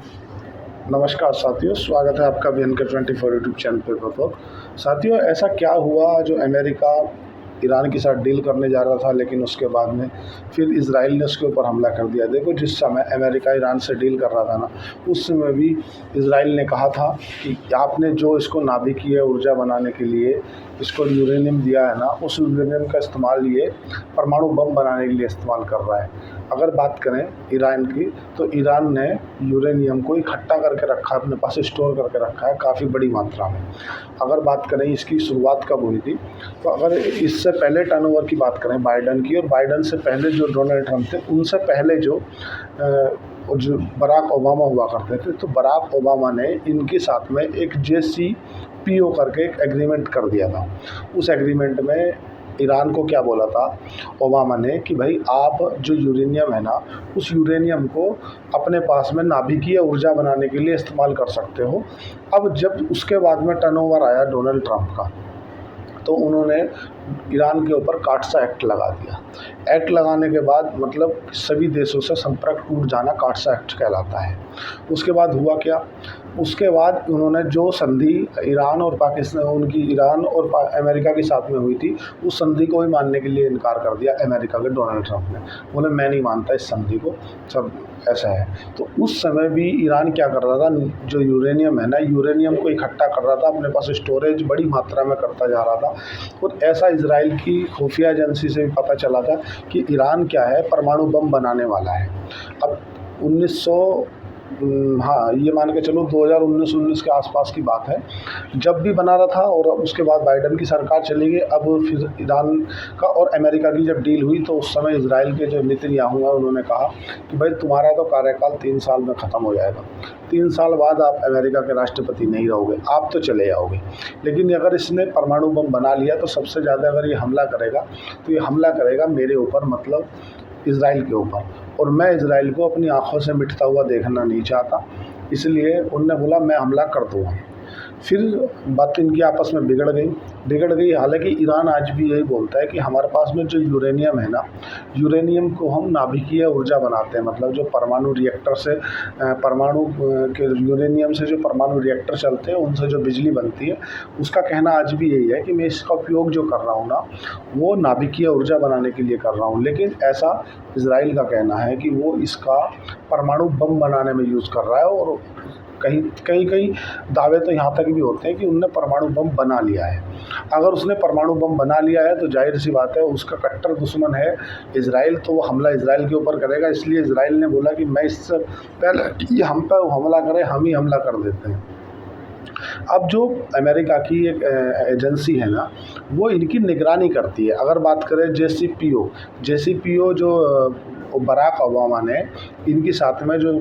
नमस्कार साथियों, स्वागत है आपका BNK24 यूट्यूब चैनल पर। साथियों, ऐसा क्या हुआ जो अमेरिका ईरान के साथ डील करने जा रहा था, लेकिन उसके बाद में फिर इजराइल ने उसके ऊपर हमला कर दिया। देखो, जिस समय अमेरिका ईरान से डील कर रहा था ना, उस समय भी इजराइल ने कहा था कि आपने जो इसको नाभिकीय ऊर्जा बनाने के लिए इसको यूरेनियम दिया है ना, उस यूरेनियम का इस्तेमाल ये परमाणु बम बनाने के लिए इस्तेमाल कर रहा है। अगर बात करें ईरान की, तो ईरान ने यूरेनियम को इकट्ठा करके रखा है, अपने पास स्टोर करके रखा है काफ़ी बड़ी मात्रा में। अगर बात करें इसकी शुरुआत कब हुई थी, तो अगर इससे पहले टर्नओवर की बात करें बाइडन की, और बाइडन से पहले जो डोनाल्ड ट्रंप थे, उनसे पहले जो बराक ओबामा हुआ करते थे, तो बराक ओबामा ने इनके साथ में एक JCPO करके एक एग्रीमेंट कर दिया था। उस एग्रीमेंट में ईरान को क्या बोला था ओबामा ने कि भाई, आप जो यूरेनियम है ना, उस यूरेनियम को अपने पास में नाभिकीय ऊर्जा बनाने के लिए इस्तेमाल कर सकते हो। अब जब उसके बाद में टर्नओवर आया डोनाल्ड ट्रंप का, तो उन्होंने ईरान के ऊपर काटसा एक्ट लगा दिया। एक्ट लगाने के बाद मतलब सभी देशों से संपर्क टूट जाना काटसा एक्ट कहलाता है। उसके बाद हुआ क्या, उसके बाद उन्होंने जो संधि ईरान और पाकिस्तान उनकी ईरान और अमेरिका के साथ में हुई थी, उस संधि को भी मानने के लिए इनकार कर दिया अमेरिका के डोनाल्ड ट्रंप ने। बोले मैं नहीं मानता इस संधि को, सब ऐसा है। तो उस समय भी ईरान क्या कर रहा था, जो यूरेनियम है ना, यूरेनियम को इकट्ठा कर रहा था, अपने पास स्टोरेज बड़ी मात्रा में करता जा रहा था। और ऐसा इजराइल की खुफिया एजेंसी से भी पता चला था कि ईरान क्या है, परमाणु बम बनाने वाला है। अब 1900 हाँ, ये मान के चलो 2019 के आसपास की बात है, जब भी बना रहा था। और उसके बाद बाइडन की सरकार चली गई। अब फिर ईरान का और अमेरिका की जब डील हुई, तो उस समय इजराइल के जो नेतन्याहू हैं, उन्होंने कहा कि भाई, तुम्हारा तो कार्यकाल 3 साल में ख़त्म हो जाएगा। 3 साल बाद आप अमेरिका के राष्ट्रपति नहीं रहोगे, आप तो चले जाओगे। लेकिन अगर इसने परमाणु बम बना लिया, तो सबसे ज़्यादा अगर ये हमला करेगा, तो ये हमला करेगा मेरे ऊपर, मतलब इजराइल के ऊपर। और मैं इजराइल को अपनी आँखों से मिटता हुआ देखना नहीं चाहता, इसलिए उनने बोला मैं हमला कर दूँगा। फिर बात इनकी आपस में बिगड़ गई। हालांकि ईरान आज भी यही बोलता है कि हमारे पास में जो यूरेनियम है ना, यूरेनियम को हम नाभिकीय ऊर्जा बनाते हैं। मतलब जो परमाणु रिएक्टर से परमाणु के यूरेनियम से जो परमाणु रिएक्टर चलते हैं, उनसे जो बिजली बनती है, उसका कहना आज भी यही है कि मैं इसका उपयोग जो कर रहा हूँ ना, वो नाभिकीय ऊर्जा बनाने के लिए कर रहा हूँ। लेकिन ऐसा इजराइल का कहना है कि वो इसका परमाणु बम बनाने में यूज़ कर रहा है। और कहीं दावे तो यहाँ तक भी होते हैं कि उनने परमाणु बम बना लिया है। अगर उसने परमाणु बम बना लिया है, तो जाहिर सी बात है उसका कट्टर दुश्मन है इजराइल, तो वो हमला इजराइल के ऊपर करेगा। इसलिए इजराइल ने बोला कि मैं इससे पहले ये हम पर हमला करे, हम ही हमला कर देते हैं। अब जो अमेरिका की एक एजेंसी है ना, वो इनकी निगरानी करती है। अगर बात करें JCPO जो बराक ओबामा ने इनके साथ में जो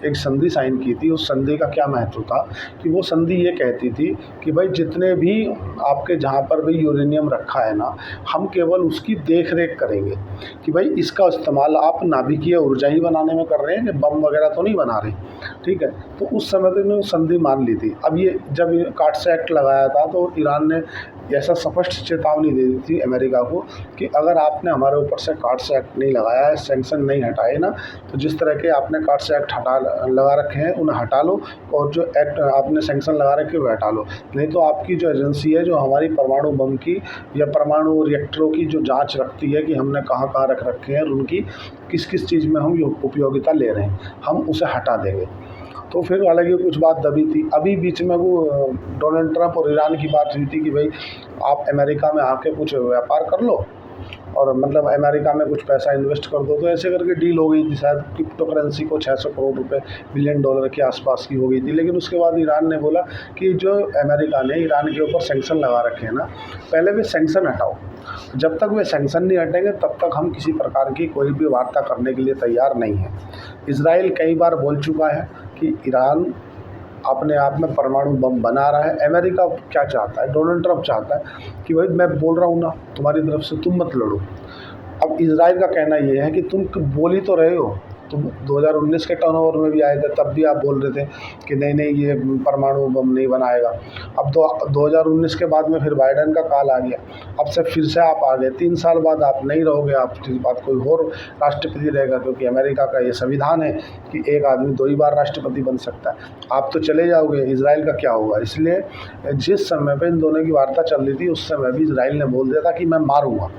एक संधि साइन की थी, उस संधि का क्या महत्व था कि वो संधि ये कहती थी कि भाई, जितने भी आपके जहाँ पर भी यूरेनियम रखा है ना, हम केवल उसकी देख रेख करेंगे कि भाई इसका इस्तेमाल आप नाभिकीय ऊर्जा ही बनाने में कर रहे हैं, कि बम वगैरह तो नहीं बना रहे। ठीक है, तो उस समय तो इन्होंने संधि मान ली थी। अब ये जब काटसा एक्ट लगाया था, तो ईरान ने ऐसा स्पष्ट चेतावनी दे दी थी अमेरिका को कि अगर आपने हमारे ऊपर से काटसा एक्ट नहीं लगाया है, सैंक्शन नहीं हटाए ना, तो जिस तरह के आपने काटसा एक्ट लगा रखे हैं उन्हें हटा लो, और जो एक्ट आपने सैंक्शन लगा रखे वो हटा लो। नहीं तो आपकी जो एजेंसी है, जो हमारी परमाणु बम की या परमाणु रिएक्टरों की जो जांच रखती है कि हमने कहाँ कहाँ रख रखे हैं और उनकी किस किस चीज़ में हम उपयोगिता ले रहे हैं, हम उसे हटा देंगे। तो फिर हालांकि कुछ बात दबी थी। अभी बीच में वो डोनाल्ड ट्रंप और ईरान की बात हुई थी कि भाई, आप अमेरिका में आके कुछ व्यापार कर लो, और मतलब अमेरिका में कुछ पैसा इन्वेस्ट कर दो। तो ऐसे करके डील हो गई थी। शायद क्रिप्टो करेंसी को 600 करोड़ रुपए, बिलियन डॉलर के आसपास की हो गई थी। लेकिन उसके बाद ईरान ने बोला कि जो अमेरिका ने ईरान के ऊपर सैंक्शन लगा रखे हैं ना, पहले वे सैंक्शन हटाओ। जब तक वे सैंक्शन नहीं हटेंगे, तब तक हम किसी प्रकार की कोई भी वार्ता करने के लिए तैयार नहीं हैं। इजराइल कई बार बोल चुका है कि ईरान अपने आप में परमाणु बम बना रहा है। अमेरिका क्या चाहता है, डोनाल्ड ट्रंप चाहता है कि भाई, मैं बोल रहा हूँ ना, तुम्हारी तरफ से तुम मत लड़ो। अब इजराइल का कहना ये है कि तुम बोल ही तो रहे हो, तो 2019 के टर्नओवर में भी आए थे, तब भी आप बोल रहे थे कि नहीं नहीं ये परमाणु बम नहीं बनाएगा। अब 2019 के बाद में फिर बाइडेन का कॉल आ गया, अब से फिर से आप आ गए। 3 साल बाद आप नहीं रहोगे, आप इस बात कोई और राष्ट्रपति रहेगा, क्योंकि अमेरिका का ये संविधान है कि एक आदमी 2 ही बार राष्ट्रपति बन सकता है। आप तो चले जाओगे, इजराइल का क्या होगा? इसलिए जिस समय पे इन दोनों की वार्ता चल रही थी उस समय भी इजराइल ने बोल दिया था कि मैं मारूंगा।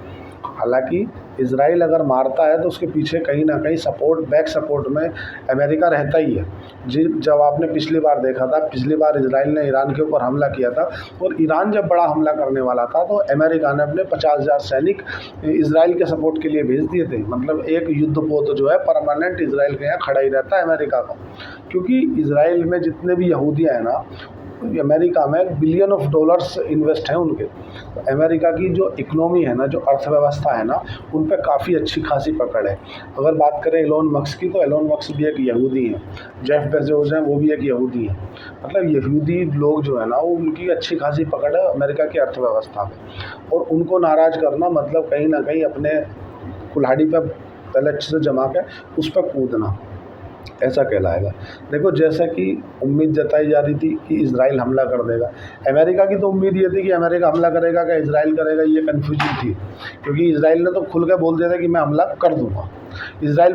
हालांकि इजराइल अगर मारता है तो उसके पीछे कहीं ना कहीं बैक सपोर्ट में अमेरिका रहता ही है। जब आपने पिछली बार देखा था, पिछली बार इजराइल ने ईरान के ऊपर हमला किया था, और ईरान जब बड़ा हमला करने वाला था तो अमेरिका ने अपने 50,000 सैनिक इजराइल के सपोर्ट के लिए भेज दिए थे। मतलब एक युद्धपोत जो है परमानेंट इजराइल के यहाँ खड़ा ही रहता है अमेरिका का, क्योंकि इजराइल में जितने भी यहूदियाँ हैं ना, अमेरिका में बिलियन ऑफ डॉलर्स इन्वेस्ट हैं उनके। तो अमेरिका की जो इकोनॉमी है ना, जो अर्थव्यवस्था है ना, उन पे काफ़ी अच्छी खासी पकड़ है। अगर बात करें एलोन मस्क की, तो एलोन मस्क भी एक यहूदी हैं। जेफ बेजोस हैं, वो भी एक यहूदी हैं। मतलब यहूदी लोग जो है ना, वो उनकी अच्छी खासी पकड़ है अमेरिका की अर्थव्यवस्था में, और उनको नाराज़ करना मतलब कहीं ना कहीं अपने कुल्हाड़ी पर पहले अच्छे से जमा के उस पर कूदना, ऐसा कहलाएगा। देखो, जैसा कि उम्मीद जताई जा रही थी कि इजराइल हमला कर देगा, अमेरिका की तो उम्मीद ये थी कि अमेरिका हमला करेगा कि इजराइल करेगा, ये कन्फ्यूजन थी, क्योंकि इजराइल ने तो खुल के बोल दिया था कि मैं हमला कर दूंगा। इजराइल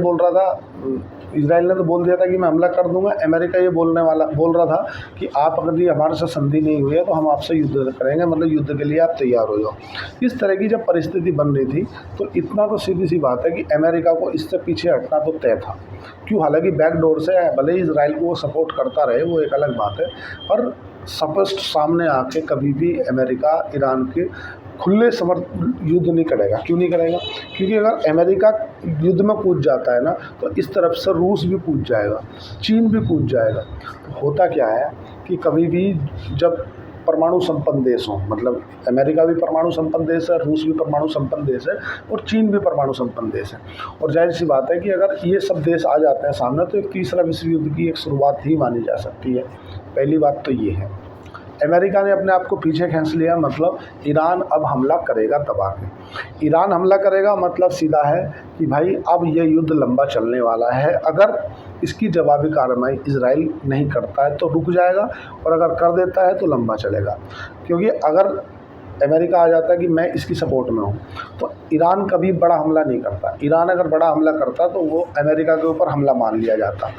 ने तो बोल दिया था कि मैं हमला कर दूंगा। अमेरिका ये बोल रहा था कि आप अगर ये हमारे साथ संधि नहीं हुई है तो हम आपसे युद्ध करेंगे, मतलब युद्ध के लिए आप तैयार हो जाओ। इस तरह की जब परिस्थिति बन रही थी, तो इतना तो सीधी सी बात है कि अमेरिका को इससे पीछे हटना तो तय था। क्यों? हालांकि बैकडोर से भले ही इजराइल को वो सपोर्ट करता रहे, वो एक अलग बात है, पर स्पष्ट सामने आके कभी भी अमेरिका ईरान के खुले युद्ध नहीं करेगा। क्यों नहीं करेगा? क्योंकि अगर अमेरिका युद्ध में कूद जाता है ना, तो इस तरफ से रूस भी कूद जाएगा, चीन भी कूद जाएगा। तो होता क्या है कि कभी भी जब परमाणु संपन्न देश हों, मतलब अमेरिका भी परमाणु संपन्न देश है, रूस भी परमाणु संपन्न देश है, और चीन भी परमाणु संपन्न देश है, और जाहिर सी बात है कि अगर ये सब देश आ जाते हैं सामने, तो एक तीसरा विश्व युद्ध की एक शुरुआत ही मानी जा सकती है। पहली बात तो ये है। अमेरिका ने अपने आप को पीछे खींच लिया, मतलब ईरान अब हमला करेगा दबा के। ईरान हमला करेगा मतलब सीधा है कि भाई अब ये युद्ध लंबा चलने वाला है। अगर इसकी जवाबी कार्रवाई इजराइल नहीं करता है तो रुक जाएगा, और अगर कर देता है तो लंबा चलेगा। क्योंकि अगर अमेरिका आ जाता है कि मैं इसकी सपोर्ट में हूँ, तो ईरान कभी बड़ा हमला नहीं करता। ईरान अगर बड़ा हमला करता तो वो अमेरिका के ऊपर हमला मान लिया जाता,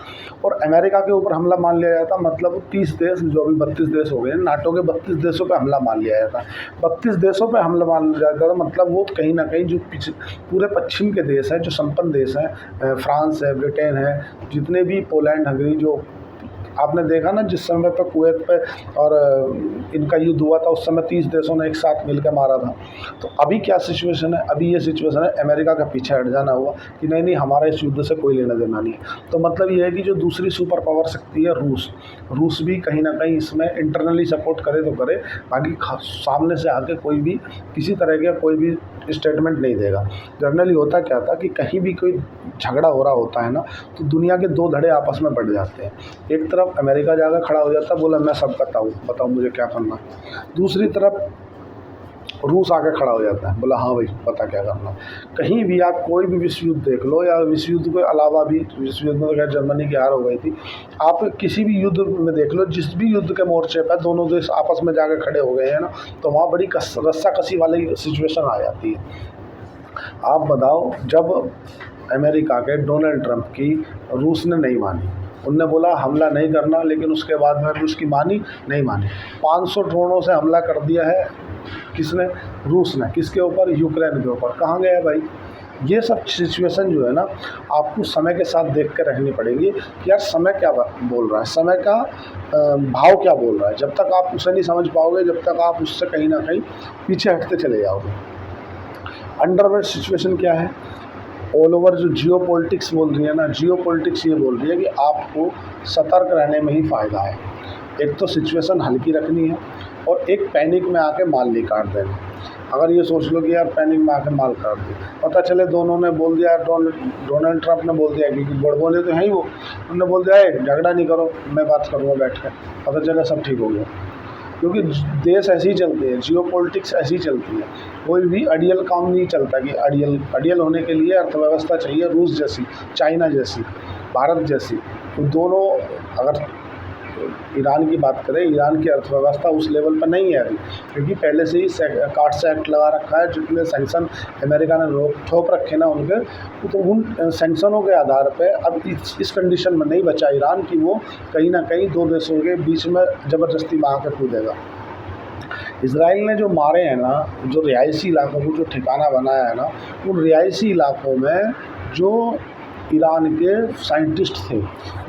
और अमेरिका के ऊपर हमला मान लिया जाता मतलब 30 देश, जो अभी 32 देश हो गए हैं, नाटो के 32 देशों पे हमला मान लिया जाता। 32 देशों पे हमला मान लिया जाता था, मतलब वो कहीं ना कहीं जो पूरे पश्चिम के देश हैं, जो संपन्न देश हैं, फ्रांस है, ब्रिटेन है, जितने भी पोलैंड, हंगरी, जो आपने देखा ना जिस समय पर कुवैत पे और इनका युद्ध हुआ था, उस समय 30 देशों ने एक साथ मिलकर मारा था। तो अभी क्या सिचुएशन है? अभी ये सिचुएशन है अमेरिका का पीछे हट जाना हुआ कि नहीं नहीं हमारा इस युद्ध से कोई लेना देना नहीं है। तो मतलब ये है कि जो दूसरी सुपर पावर शक्ति है रूस भी कहीं ना कहीं इसमें इंटरनली सपोर्ट करे तो करे, बाकी सामने से आके कोई भी किसी तरह का कोई भी स्टेटमेंट नहीं देगा। जनरली होता क्या था कि कहीं भी कोई झगड़ा हो रहा होता है ना, तो दुनिया के 2 धड़े आपस में बढ़ जाते हैं। एक तरफ अमेरिका जाकर खड़ा हो जाता, बोला मैं सब बताओ मुझे क्या करना है। दूसरी तरफ रूस आके खड़ा हो जाता है, बोला हाँ भाई पता क्या करना। कहीं भी आप कोई भी विश्व युद्ध देख लो, या विश्व युद्ध के अलावा भी, विश्व युद्ध में तो खैर जर्मनी की हार हो गई थी, आप किसी भी युद्ध में देख लो, जिस भी युद्ध के मोर्चे पर दोनों देश आपस में जाकर खड़े हो गए हैं ना, तो वहाँ बड़ी रस्साकसी वाली सिचुएशन आ जाती है। आप बताओ, जब अमेरिका के डोनाल्ड ट्रंप की रूस ने नहीं मानी, उनने बोला हमला नहीं करना, लेकिन उसके बाद में भी उसकी नहीं मानी। 500 ड्रोनों से हमला कर दिया है किसने? रूस ने। किसके ऊपर? यूक्रेन के ऊपर। कहाँ गया है भाई? ये सब सिचुएशन जो है ना, आपको समय के साथ देख कर रखनी पड़ेगी कि यार समय क्या बोल रहा है, समय का भाव क्या बोल रहा है। जब तक आप उसे नहीं समझ पाओगे, जब तक आप उससे कहीं ना कहीं पीछे हटते चले जाओगे। अंडरवर्ल्ड सिचुएशन क्या है? ऑल ओवर जो जियो पॉलिटिक्स बोल रही है ना, जियो पॉलिटिक्स ये बोल रही है कि आपको सतर्क रहने में ही फ़ायदा है। एक तो सिचुएशन हल्की रखनी है, और एक पैनिक में आके माल नहीं काट देना। अगर ये सोच लो कि यार पैनिक में आके माल काट दे, पता चले दोनों ने बोल दिया, डोनाल्ड ट्रंप ने बोल दिया, क्योंकि बड़बोले तो हैं ही वो, उन्होंने बोल दिया झगड़ा नहीं करो, मैं बात करूँगा बैठ कर, पता चला सब ठीक हो गया। क्योंकि देश ऐसे ही चलते हैं, जियो पॉलिटिक्स ऐसी चलती है। कोई भी अड़ियल काम नहीं चलता कि अड़ियल होने के लिए अर्थव्यवस्था चाहिए रूस जैसी, चाइना जैसी। भारत जैसी, तो दोनों अगर ईरान की बात करें, ईरान की अर्थव्यवस्था उस लेवल पर नहीं है अभी, क्योंकि पहले से ही कार्ड्स एक्ट लगा रखा है, जितने सैंक्शन अमेरिका ने रोक ठोक रखे ना उनके, तो उन सैंक्शनों के आधार पे अब इस कंडीशन में नहीं बचा ईरान कि वो कहीं ना कहीं दो देशों के बीच में ज़बरदस्ती में आकर कूदेगा। इसराइल ने जो मारे हैं ना, जो रिहायशी इलाकों को जो ठिकाना बनाया है ना, उन रिहायशी इलाकों में जो ईरान के साइंटिस्ट थे,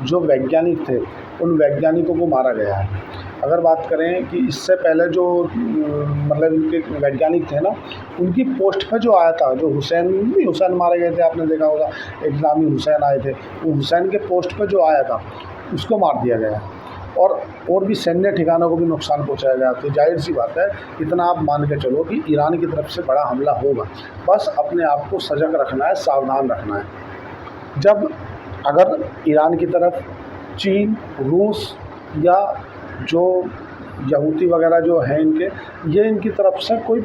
जो वैज्ञानिक थे, उन वैज्ञानिकों को मारा गया है। अगर बात करें कि इससे पहले जो मतलब इनके वैज्ञानिक थे ना, उनकी पोस्ट पर जो आया था, जो हुसैन मारे गए थे, आपने देखा होगा, एक नामी हुसैन आए थे, वो हुसैन के पोस्ट पर जो आया था उसको मार दिया गया है, और भी सैन्य ठिकानों को भी नुकसान पहुंचाया गया। तो जाहिर सी बात है, इतना आप मान के चलो कि ईरान की तरफ से बड़ा हमला होगा। बस अपने आप को सजग रखना है, सावधान रखना है। जब अगर ईरान की तरफ चीन, रूस या जो यहूदी वगैरह जो हैं इनके, ये इनकी तरफ से कोई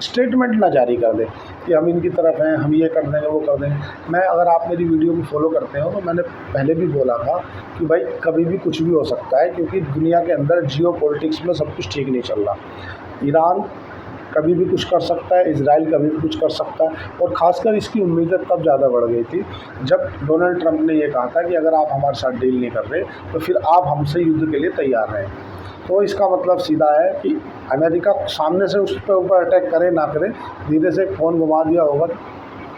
स्टेटमेंट ना जारी कर दे कि हम इनकी तरफ हैं, हम ये कर देंगे, वो कर देंगे। मैं, अगर आप मेरी वीडियो को फॉलो करते हो, तो मैंने पहले भी बोला था कि भाई कभी भी कुछ भी हो सकता है, क्योंकि दुनिया के अंदर जियो पॉलिटिक्स में सब कुछ ठीक नहीं चल रहा। ईरान कभी भी कुछ कर सकता है, इजराइल कभी भी कुछ कर सकता है, और ख़ासकर इसकी उम्मीदें तब ज़्यादा बढ़ गई थी जब डोनाल्ड ट्रंप ने ये कहा था कि अगर आप हमारे साथ डील नहीं कर रहे तो फिर आप हमसे युद्ध के लिए तैयार रहें। तो इसका मतलब सीधा है कि अमेरिका सामने से उस पर ऊपर अटैक करे ना करे, धीरे से फ़ोन घुमा दिया होगा,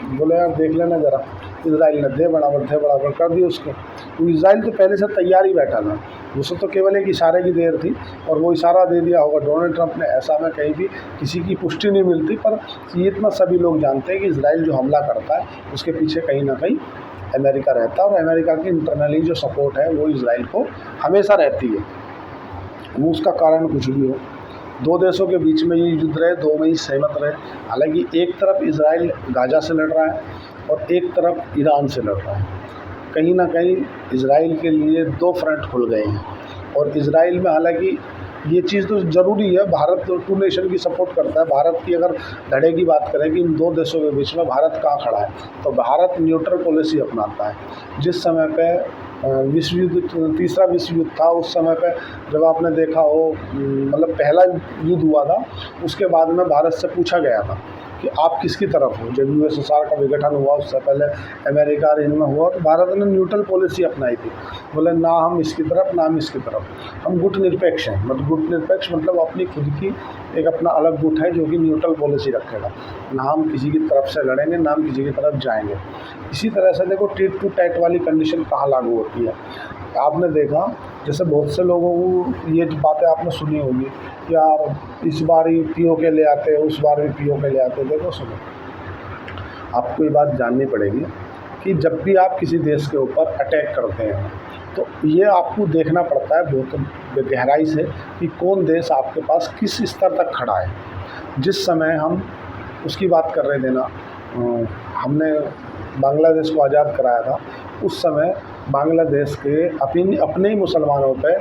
बोले यार देख लेना ज़रा, इजराइल ने दे बराबर कर दी उसको। तो इजराइल तो पहले से तैयार ही बैठा था, उसे तो केवल एक इशारे की देर थी, और वो इशारा दे दिया होगा डोनाल्ड ट्रंप ने। ऐसा में कहीं भी किसी की पुष्टि नहीं मिलती, पर ये इतना सभी लोग जानते हैं कि इजराइल जो हमला करता है उसके पीछे कहीं ना कहीं अमेरिका रहता है, और अमेरिका की इंटरनली जो सपोर्ट है वो इजराइल को हमेशा रहती है, वो उसका कारण कुछ भी हो। दो देशों के बीच में ये युद्ध रहे, दो में ही सहमत रहे। हालांकि एक तरफ इजराइल गाजा से लड़ रहा है और एक तरफ ईरान से लड़ रहा है। कहीं ना कहीं इजराइल के लिए दो फ्रंट खुल गए हैं, और इजराइल में हालांकि ये चीज़ तो ज़रूरी है, भारत तो टू नेशन की सपोर्ट करता है। भारत की अगर धड़े की बात करें कि इन दो देशों के बीच में भारत कहाँ खड़ा है, तो भारत न्यूट्रल पॉलिसी अपनाता है। जिस समय पे विश्व युद्ध, तीसरा विश्व युद्ध था, उस समय पे जब आपने देखा हो, मतलब पहला युद्ध हुआ था, उसके बाद में भारत से पूछा गया था कि आप किसकी तरफ हो। जब यूएसएसआर का विघटन हुआ, उससे पहले अमेरिका और इनमें हुआ, तो भारत ने न्यूट्रल पॉलिसी अपनाई थी। बोले ना हम इसकी तरफ, ना हम इसकी तरफ, हम गुट निरपेक्ष हैं। मतलब गुट निरपेक्ष मतलब अपनी खुद की एक अपना अलग गुट है जो कि न्यूट्रल पॉलिसी रखेगा, ना हम किसी की तरफ से लड़ेंगे, ना हम किसी की तरफ जाएंगे। इसी तरह से देखो टिट टू टैट वाली कंडीशन कहाँ लागू होती है। आपने देखा, जैसे बहुत से लोगों को ये बातें आपने सुनी होगी कि यार इस बार ही पीओके ले आते, उस बार भी पीओके ले आते। देखो सुनो, आपको ये बात जाननी पड़ेगी कि जब भी आप किसी देश के ऊपर अटैक करते हैं, तो ये आपको देखना पड़ता है बहुत गहराई से कि कौन देश आपके पास किस स्तर तक खड़ा है। जिस समय हम उसकी बात कर रहे थे ना, हमने बांग्लादेश को आज़ाद कराया था, उस समय बांग्लादेश के अपने ही मुसलमानों पे,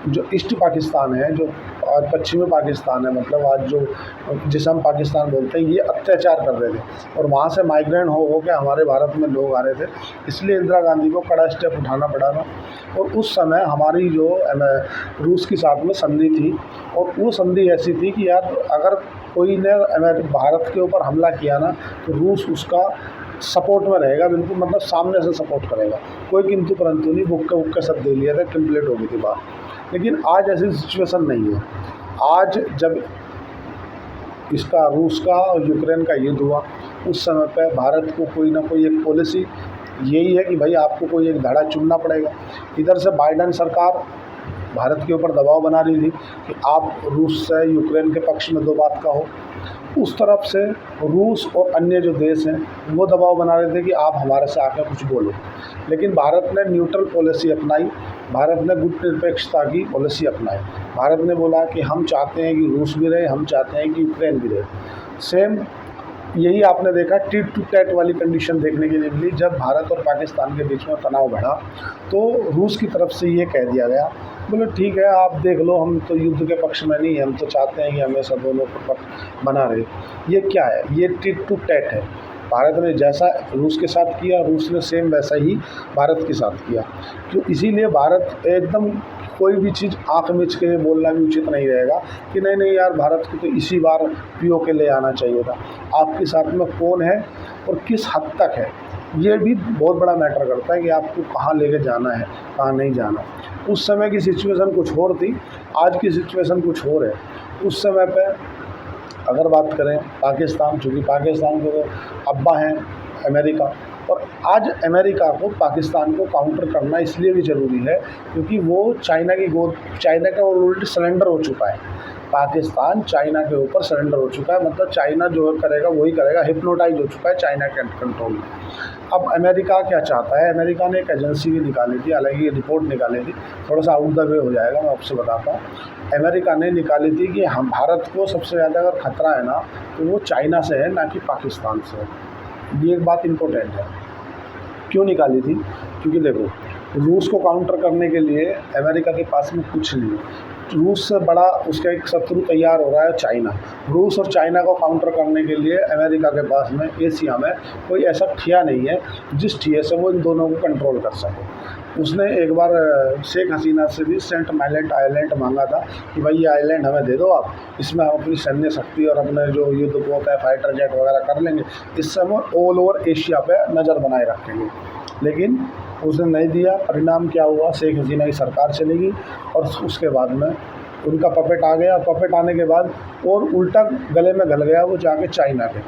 जो ईस्ट पाकिस्तान है, जो आज पश्चिमी पाकिस्तान है, मतलब आज जो जिसे हम पाकिस्तान बोलते हैं, ये अत्याचार कर रहे थे, और वहाँ से माइग्रेंट हो के हमारे भारत में लोग आ रहे थे। इसलिए इंदिरा गांधी को कड़ा स्टेप उठाना पड़ा था। और उस समय हमारी जो रूस के साथ में संधि थी, और वो संधि ऐसी थी कि यार अगर कोई ने भारत के ऊपर हमला किया ना, तो रूस उसका सपोर्ट में रहेगा, बिल्कुल, मतलब सामने से सपोर्ट करेगा, कोई किंतु परंतु नहीं, बुक्के सब दे लिया था, कंप्लीट हो गई थी बात। लेकिन आज ऐसी सिचुएशन नहीं है। आज जब इसका रूस का और यूक्रेन का युद्ध हुआ, उस समय पे भारत को कोई ना कोई एक पॉलिसी यही है कि भाई आपको कोई एक धाड़ा चुनना पड़ेगा। इधर से बाइडेन सरकार भारत के ऊपर दबाव बना रही थी कि आप रूस से यूक्रेन के पक्ष में दो बात का हो, उस तरफ से रूस और अन्य जो देश हैं वो दबाव बना रहे थे कि आप हमारे से आकर कुछ बोलो। लेकिन भारत ने न्यूट्रल पॉलिसी अपनाई, भारत ने गुट निरपेक्षता की पॉलिसी अपनाई। भारत ने बोला कि हम चाहते हैं कि रूस भी रहे, हम चाहते हैं कि यूक्रेन भी रहे। सेम यही आपने देखा टिट टू टैट वाली कंडीशन देखने के लिए मिली। जब भारत और पाकिस्तान के बीच में तनाव बढ़ा, तो रूस की तरफ से ये कह दिया गया, बोले ठीक है आप देख लो, हम तो युद्ध के पक्ष में नहीं है, हम तो चाहते हैं कि हमेशा दोनों को पक्ष बना रहे। ये क्या है? ये टिट टू टैट है। भारत ने जैसा रूस के साथ किया, रूस ने सेम वैसा ही भारत के साथ किया। तो इसीलिए भारत एकदम कोई भी चीज़ आँख मीच के बोलना भी उचित नहीं रहेगा कि नहीं नहीं यार भारत को तो इसी बार पीओके ले आना चाहिए था। आपके साथ में कौन है और किस हद तक है, ये भी बहुत बड़ा मैटर करता है कि आपको कहाँ लेके जाना है, कहाँ नहीं जाना। उस समय की सिचुएशन कुछ और थी, आज की सिचुएशन कुछ और है। उस समय पे अगर बात करें पाकिस्तान, चूँकि पाकिस्तान के तो अब्बा हैं अमेरिका, और आज अमेरिका को पाकिस्तान को काउंटर करना इसलिए भी ज़रूरी है क्योंकि वो चाइना की गोद, चाइना का ऑलरेडी सरेंडर हो चुका है। पाकिस्तान चाइना के ऊपर सरेंडर हो चुका है, मतलब चाइना जो करेगा वही करेगा, हिप्नोटाइज हो चुका है चाइना के कंट्रोल में। अब अमेरिका क्या चाहता है, अमेरिका ने एक एजेंसी भी निकाली थी, हालांकि ये रिपोर्ट निकाली थी, थोड़ा सा आउट द वे हो जाएगा, मैं आपसे बताता हूँ। अमेरिका ने निकाली थी कि हम भारत को सबसे ज़्यादा अगर खतरा है ना तो वो चाइना से है, ना कि पाकिस्तान से है। ये एक बात इम्पोर्टेंट है। क्यों निकाली थी? क्योंकि देखो, रूस को काउंटर करने के लिए अमेरिका के पास में कुछ नहीं है। रूस से बड़ा उसका एक शत्रु तैयार हो रहा है चाइना। रूस और चाइना को काउंटर करने के लिए अमेरिका के पास में एशिया में कोई ऐसा ठिया नहीं है जिस ठिए से वो इन दोनों को कंट्रोल कर सके। उसने एक बार शेख हसीना से भी सेंट मार्टिन आइलैंड मांगा था कि भाई ये आइलैंड हमें दे दो आप, इसमें हम अपनी सैन्य शक्ति और अपने जो युद्धपोत है, फाइटर जेट वगैरह कर लेंगे, इससे हम ऑल ओवर एशिया पे नज़र बनाए रखेंगे। लेकिन उसने नहीं दिया। परिणाम क्या हुआ, शेख हसीना की सरकार चली गई और उसके बाद में उनका पपेट आ गया। पपेट आने के बाद और उल्टा गले में गल गया वो जाके चाइना के।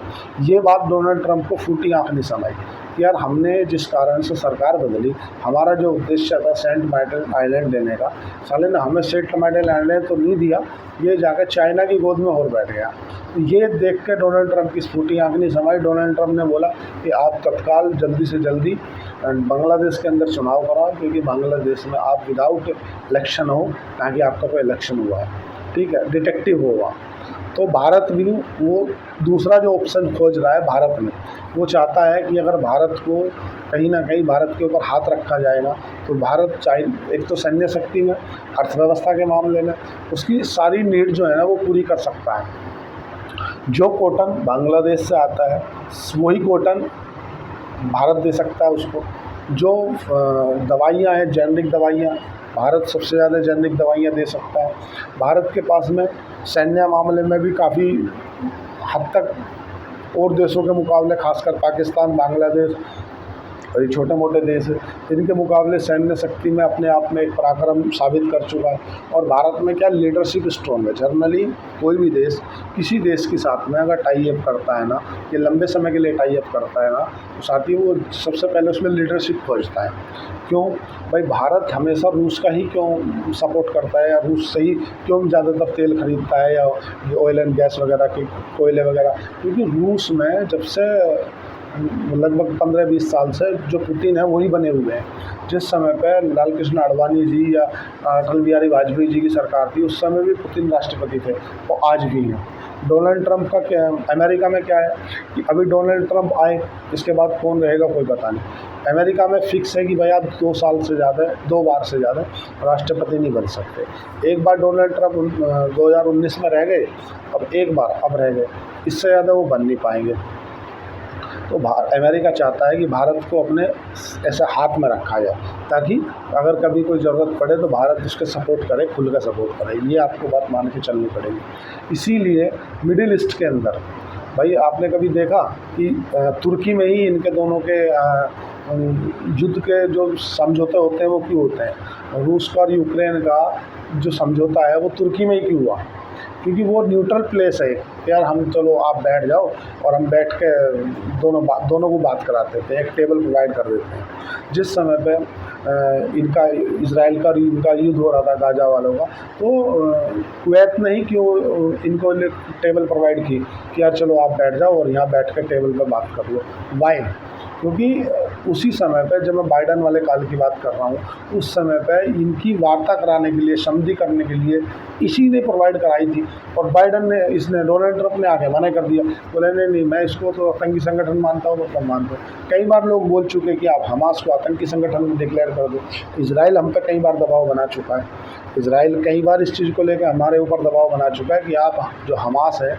ये बात डोनाल्ड ट्रंप को फूटी आँख नहीं समाई कि यार हमने जिस कारण से सरकार बदली, हमारा जो उद्देश्य था सेंट मार्टिन आइलैंड देने का, साले ने हमें सेंट मार्टिन आइलैंड तो नहीं दिया, ये जाकर चाइना की गोद में और बैठ गया। ये देख के डोनाल्ड ट्रंप की फूटी आँख नहीं समाई। डोनाल्ड ट्रंप ने बोला कि आप तत्काल जल्दी से जल्दी बांग्लादेश के अंदर चुनाव कराओ, क्योंकि बांग्लादेश में आप विदाउट इलेक्शन हो, ना कि आपका कोई इलेक्शन हुआ है, ठीक है, डिटेक्टिव होगा। तो भारत भी वो दूसरा जो ऑप्शन खोज रहा है भारत में, वो चाहता है कि अगर भारत को कहीं ना कहीं भारत के ऊपर हाथ रखा जाएगा तो भारत एक तो सैन्य शक्ति में, अर्थव्यवस्था के मामले में उसकी सारी नीड जो है ना वो पूरी कर सकता है। जो कॉटन बांग्लादेश से आता है वही कॉटन भारत दे सकता है उसको। जो दवाइयाँ हैं, जेनरिक दवाइयाँ, भारत सबसे ज़्यादा जेनरिक दवाइयाँ दे सकता है। भारत के पास में सैन्य मामले में भी काफ़ी हद तक और देशों के मुकाबले, खासकर पाकिस्तान, बांग्लादेश और ये छोटे मोटे देश हैं, इनके मुकाबले सैन्य शक्ति में अपने आप में एक पराक्रम साबित कर चुका है। और भारत में क्या लीडरशिप स्ट्रॉन्ग है। जनरली कोई भी देश किसी देश के साथ में अगर टाई अप करता है ना, ये लंबे समय के लिए टाई अप करता है ना, तो साथ ही वो सबसे पहले उसमें लीडरशिप खोजता है। क्यों भाई, भारत हमेशा रूस का ही क्यों सपोर्ट करता है, या रूस से ही क्यों ज़्यादातर तेल खरीदता है, या ऑयल एंड गैस वगैरह के कोयले वगैरह? क्योंकि रूस में जब से लगभग 15-20 साल से जो पुतिन है वही बने हुए हैं। जिस समय पर लाल कृष्ण आडवाणी जी या अटल बिहारी वाजपेयी जी की सरकार थी, उस समय भी पुतिन राष्ट्रपति थे, वो आज भी हैं। डोनाल्ड ट्रंप का क्या, अमेरिका में क्या है कि अभी डोनाल्ड ट्रंप आए, इसके बाद कौन रहेगा कोई पता नहीं। अमेरिका में फिक्स है कि भाई आप 2 साल से ज़्यादा, 2 बार से ज़्यादा राष्ट्रपति नहीं बन सकते। एक बार डोनाल्ड ट्रंप 2019 में रह गए, अब एक बार अब रह गए, इससे ज़्यादा वो बन नहीं पाएंगे। तो अमेरिका चाहता है कि भारत को अपने ऐसे हाथ में रखा जाए, ताकि अगर कभी कोई ज़रूरत पड़े तो भारत उसके सपोर्ट करे, खुल कर सपोर्ट करे। ये आपको बात मान के चलनी पड़ेगी। इसीलिए मिडिल ईस्ट के अंदर भाई आपने कभी देखा कि तुर्की में ही इनके दोनों के युद्ध के जो समझौते होते हैं वो क्यों होते हैं? रूस का और यूक्रेन का जो समझौता है वो तुर्की में ही क्यों हुआ? क्योंकि वो न्यूट्रल प्लेस है यार, हम चलो आप बैठ जाओ और हम बैठ के दोनों को बात कराते थे, एक टेबल प्रोवाइड कर देते हैं। जिस समय पे इनका इजराइल का इनका युद्ध हो रहा था गाजा वालों का, तो कुवैत ने ही क्यों इनको टेबल प्रोवाइड की कि यार चलो आप बैठ जाओ और यहाँ बैठ कर टेबल पर बात कर लो। वाई? क्योंकि उसी समय पे, जब मैं बाइडन वाले काल की बात कर रहा हूँ, उस समय पे इनकी वार्ता कराने के लिए, संधि करने के लिए इसी ने प्रोवाइड कराई थी। और बाइडन ने, इसने डोनाल्ड ट्रंप ने आके मना कर दिया, बोले नहीं नहीं मैं इसको तो आतंकी संगठन मानता हूँ, मतलब मानता हूँ। कई बार लोग बोल चुके कि आप हमास को आतंकी संगठन में डिक्लेयर कर दो। इजराइल हम पे कई बार दबाव बना चुका है। इजराइल कई बार इस चीज़ को लेकर हमारे ऊपर दबाव बना चुका है कि आप जो हमास है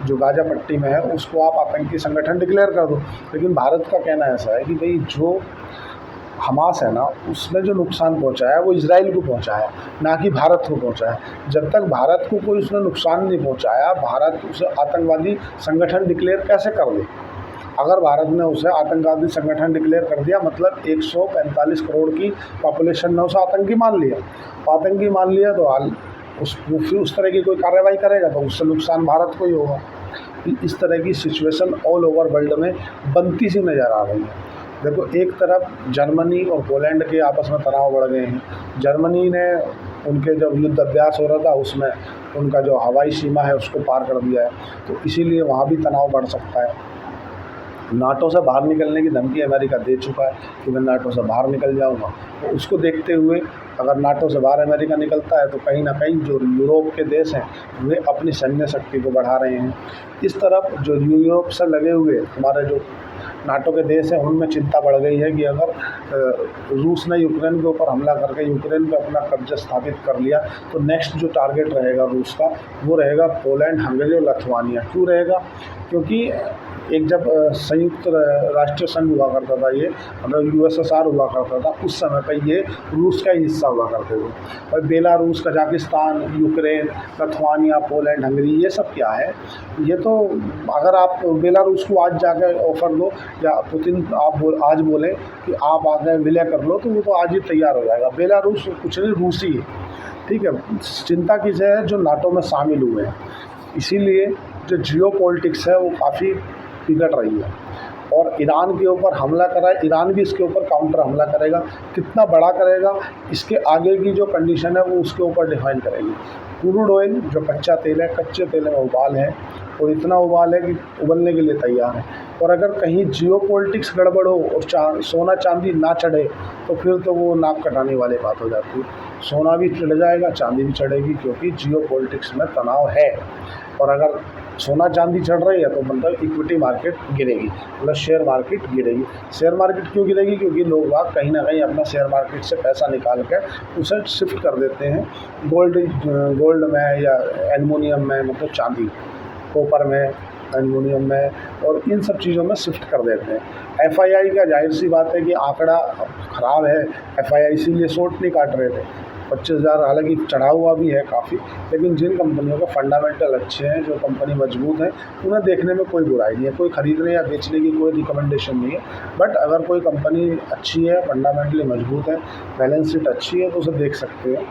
जो गाज़ा पट्टी में है उसको आप आतंकी संगठन डिक्लेयर कर दो। लेकिन भारत का कहना ऐसा है कि भाई जो हमास है ना, उसने जो नुकसान पहुंचाया है वो इजराइल को पहुंचाया, ना कि भारत को पहुंचाया। जब तक भारत को कोई उसने नुकसान नहीं पहुंचाया, भारत उसे आतंकवादी संगठन डिक्लेयर कैसे कर दे? अगर भारत ने उसे आतंकवादी संगठन डिक्लेयर कर दिया, मतलब 145 करोड़ की पॉपुलेशन ने उसे आतंकी मान लिया। आतंकी मान लिया तो हाल फिर उस तरह की कोई कार्रवाई करेगा तो उससे नुकसान भारत को ही होगा। इस तरह की सिचुएशन ऑल ओवर वर्ल्ड में बनती सी नज़र आ रही है। देखो, एक तरफ जर्मनी और पोलैंड के आपस में तनाव बढ़ गए हैं। जर्मनी ने उनके जब युद्ध अभ्यास हो रहा था उसमें उनका जो हवाई सीमा है उसको पार कर दिया है, तो इसीलिए वहाँ भी तनाव बढ़ सकता है। नाटो से बाहर निकलने की धमकी अमेरिका दे चुका है कि मैं नाटो से बाहर निकल जाऊंगा। तो उसको देखते हुए अगर नाटो से बाहर अमेरिका निकलता है तो कहीं ना कहीं जो यूरोप के देश हैं वे अपनी सैन्य शक्ति को बढ़ा रहे हैं। इस तरफ जो यूरोप से लगे हुए हमारे जो नाटो के देश हैं उनमें चिंता बढ़ गई है कि अगर रूस ने यूक्रेन के ऊपर हमला करके यूक्रेन पे अपना कब्जा स्थापित कर लिया तो नेक्स्ट जो टारगेट रहेगा रूस का वो रहेगा पोलैंड, हंगरी और लिथुआनिया। क्यों रहेगा? क्योंकि एक जब संयुक्त राष्ट्र संघ हुआ करता था, ये मतलब यूएसएसआर हुआ करता था, उस समय पर ये रूस का ही हिस्सा हुआ करते थे। और Belarus, Kazakhstan, Ukraine, Lithuania, Poland, Hungary, ये सब क्या है? ये तो अगर आप बेलारूस को आज जाकर ऑफर दो या पुतिन आप आज बोलें कि आप आगे विलय कर लो तो वो तो आज ही तैयार हो जाएगा। बेलारूस कुछ नहीं, रूसी है। ठीक है, चिंता किसे है? जो नाटो में शामिल हुए हैं। इसीलिए जो जियो पॉलिटिक्स है वो काफ़ी बिगड़ रही है। और ईरान के ऊपर हमला करा, ईरान भी इसके ऊपर काउंटर हमला करेगा। कितना बड़ा करेगा, इसके आगे की जो कंडीशन है वो उसके ऊपर डिफाइन करेगी। क्रूड ऑयल जो कच्चा तेल है, कच्चे तेल में उबाल है और इतना उबाल है कि उबलने के लिए तैयार है। और अगर कहीं जियो पॉलिटिक्स गड़बड़ हो और सोना चांदी ना चढ़े तो फिर तो वो नाक कटाने वाली बात हो जाती है। सोना भी चढ़ जाएगा, चांदी भी चढ़ेगी, क्योंकि जियो पॉलिटिक्स में तनाव है। और अगर सोना चांदी चढ़ रही है तो मतलब इक्विटी मार्केट गिरेगी, मतलब शेयर मार्केट गिरेगी। शेयर मार्केट क्यों गिरेगी? क्योंकि लोग बाग कहीं ना कहीं अपना शेयर मार्केट से पैसा निकाल कर उसे शिफ्ट कर देते हैं गोल्ड में या एल्युमिनियम में, मतलब चांदी, कॉपर में, एल्युमिनियम में, और इन सब चीज़ों में शिफ्ट कर देते हैं। एफआईआई का जाहिर सी बात है कि आंकड़ा ख़राब है, एफआईआई इसीलिए शॉर्ट नहीं काट रहे थे। 25,000 हालांकि चढ़ा हुआ भी है काफ़ी, लेकिन जिन कंपनियों के फंडामेंटल अच्छे हैं, जो कंपनी मजबूत है, उन्हें देखने में कोई बुराई नहीं है। कोई ख़रीदने या बेचने की कोई रिकमेंडेशन नहीं है। बट अगर कोई कंपनी अच्छी है, फंडामेंटली मजबूत है, बैलेंस शीट अच्छी है तो उसे देख सकते हैं,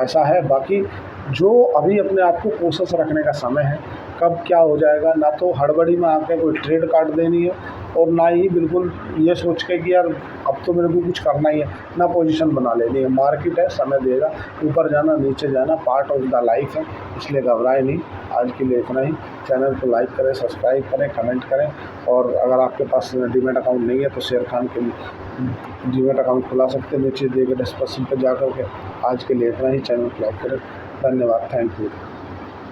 ऐसा है। बाकी जो अभी अपने आप को कोशिश रखने का समय है, कब क्या हो जाएगा, ना तो हड़बड़ी में आके कोई ट्रेड काट देनी है और ना ही बिल्कुल ये सोच के कि यार अब तो मेरे को कुछ करना ही है, ना पोजीशन बना लेनी है। मार्केट है, समय देगा, ऊपर जाना नीचे जाना पार्ट ऑफ द लाइफ है, इसलिए घबराए नहीं। आज के लिए इतना ही। चैनल को लाइक करें, सब्सक्राइब करें, कमेंट करें, और अगर आपके पास डीमैट अकाउंट नहीं है तो शेर खान के लिए डीमैट अकाउंट खुला सकते हैं, नीचे दिए गए डिस्क्रिप्शन पर जा कर के। आज के लिए इतना ही। चैनल को लाइक करें। धन्यवाद, थैंक यू।